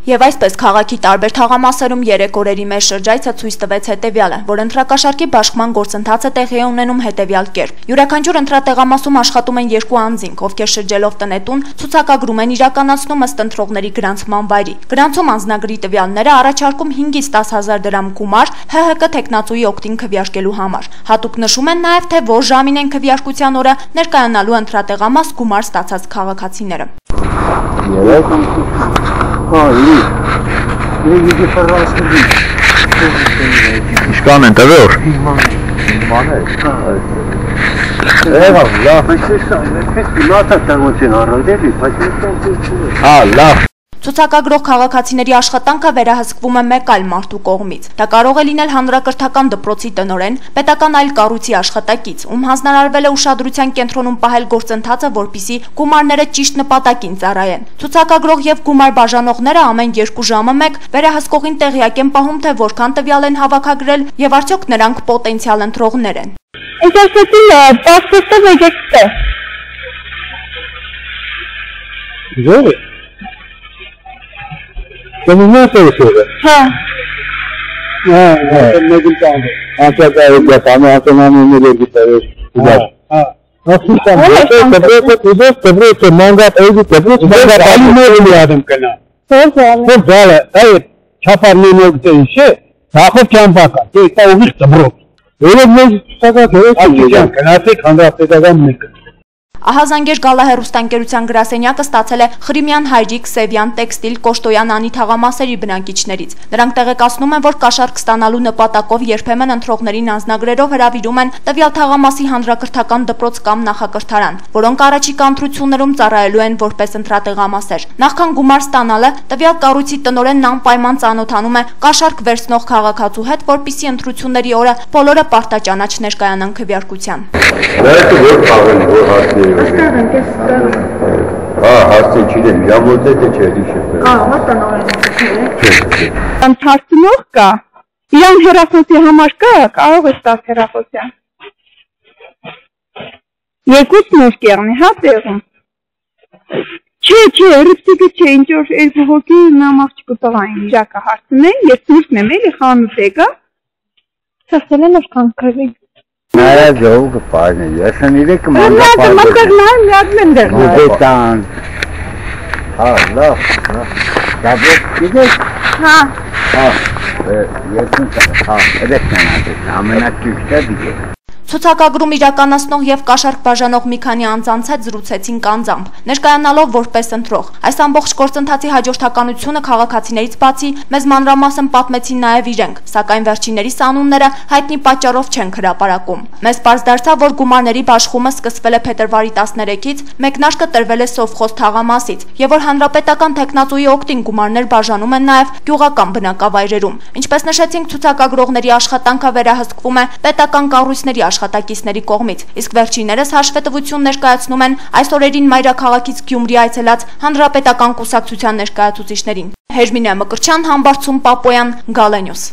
Եվ այսպես քաղաքի տարբեր թաղամասերում 3 օրերի մեջ շրջայցը ցույց տվեց հետևյալը, որ ընտրակաշարքի բաշխման գործընթացը տեղի է ունենում հետևյալ կերպ։ Յուրաքանչյուր ընտրատեղամասում աշխատում են 2 անձինք, ովքեր շրջելով տնետուն ցուցակագրում են իրականացնում ըստ ընտրողների գրանցման վայրի։ Գրանցում անձնագրի տվյալները առաջարկում 5-ից 10,000 դրամ գումար ՀՀԿ թեկնածուի օգտին քվեարկելու համար։ Հատուկ նշում են նաև, թե որ ժամին են քվեարկության օրը ներկայանալու ընտրատեղամաս գումար ստացած քաղաքացիները։ Իշկան են տվոր։ Լավ։ Ցուցակագրող քաղաքացիների աշխատանքը վերահսկվում է մեկ այլ մարդու կողմից։ Դա կարող է լինել հանրակրթական դպրոցի տնօրեն, պետական այլ կառույցի աշխատակից, ում հանձնարարվել է ուշադրության կենտրոնում պահել գործընթացը, որպեսզի գումարները ճիշտ նպատակին ծառայեն։ Ցուցակագրող եւ գումար բաժանողները ամեն 2 ժամը մեկ վերահսկողին տեղյակ են պահում, թե որքան տվյալ են հավաքագրել եւ արդյոք նրանք պոտենցիալ ընտրողներ են։ Ահա Զանգեր գալահեռուստաընկերության գրասենյակը ստացել է Խրիմյան, Հայրիկ, Սևյան, Տեքստիլ, Կոշտոյան անի թաղամասերի բնակիչներից։ Նրանք տեղեկացնում են, որ կաշառք ստանալու նպատակով երբեմն ընտրողներին անձնագրերով հրավիրում են տվյալ թաղամասի հանրակրթական դպրոց կամ նախակրթարան, որոնք առաջիկա ընտրություններում ծառայելու են որպես ընտրատեղամասեր։ Նախքան գումար ստանալը, տվյալ կառույցի տնօրենն անպայման ծանոթանում է կաշառք վերցնող քաղաքացու հետ, որպեսզի ընտրությունների օրը բոլորը պարտաճանաչ ներկայանան քվեարկության։ Հարցը չիրեմ, ժամոտետ չէ, Ընդհարցնող կա, իրան հեռախոսի համար կա, կարող է ստաս հեռախոսյան։ Երկուց նոր կեղնի, հա տեղում։ Չէ, ռիպտիկը չէ, ինչ որ երկու հոգի նամաղ չկտղային իրակա հարցնեն, ես նուրսն եմ էլի խանութ եկա, սասել են ովքան կրվի։ Նայա ժողը պարն է, ես են իրեքը մանգապարն է։ Ցուցակագրում իրականացնող եւ կաշառք բաժանող մի քանի անձանց հետ զրուցեցինք անձամբ, ներկայանալով որպես ընտրող։ Այս ամբողջ գործընթացի հաջորդականությունը քաղաքացիներից բացի մեզ մանրամասն պատմեցին նաեւ իրենք, սակայն վերջիններիս անունները հայտնի պատճառով չեն հրապարակում։ Մեզ պարզ դարձավ, որ գումարների բաշխումը սկսվել է փետրվարի 13-ից, մեկնարկը տրվել է Սովխոզ թաղամասից, եւ որ հանրապետական տեխնատուի օգտին գումարներ բաժանում են նաեւ գյուղական բնակավայրերում։ Ինչպես նշեցինք, ցուցակագրողների աշխատանքը վերահսկվում է պետական կառույցների աշխատակիցների կողմից, իսկ վերջիններս հաշվետվություն ներկայացնում են այս օրերին մայրաքաղաքից Գյումրի այցելած հանրապետական կուսակցության ներկայացուցիչներին։ Հերմինե Մկրտչյան, Համբարձում Պապոյան, Գալենյուս։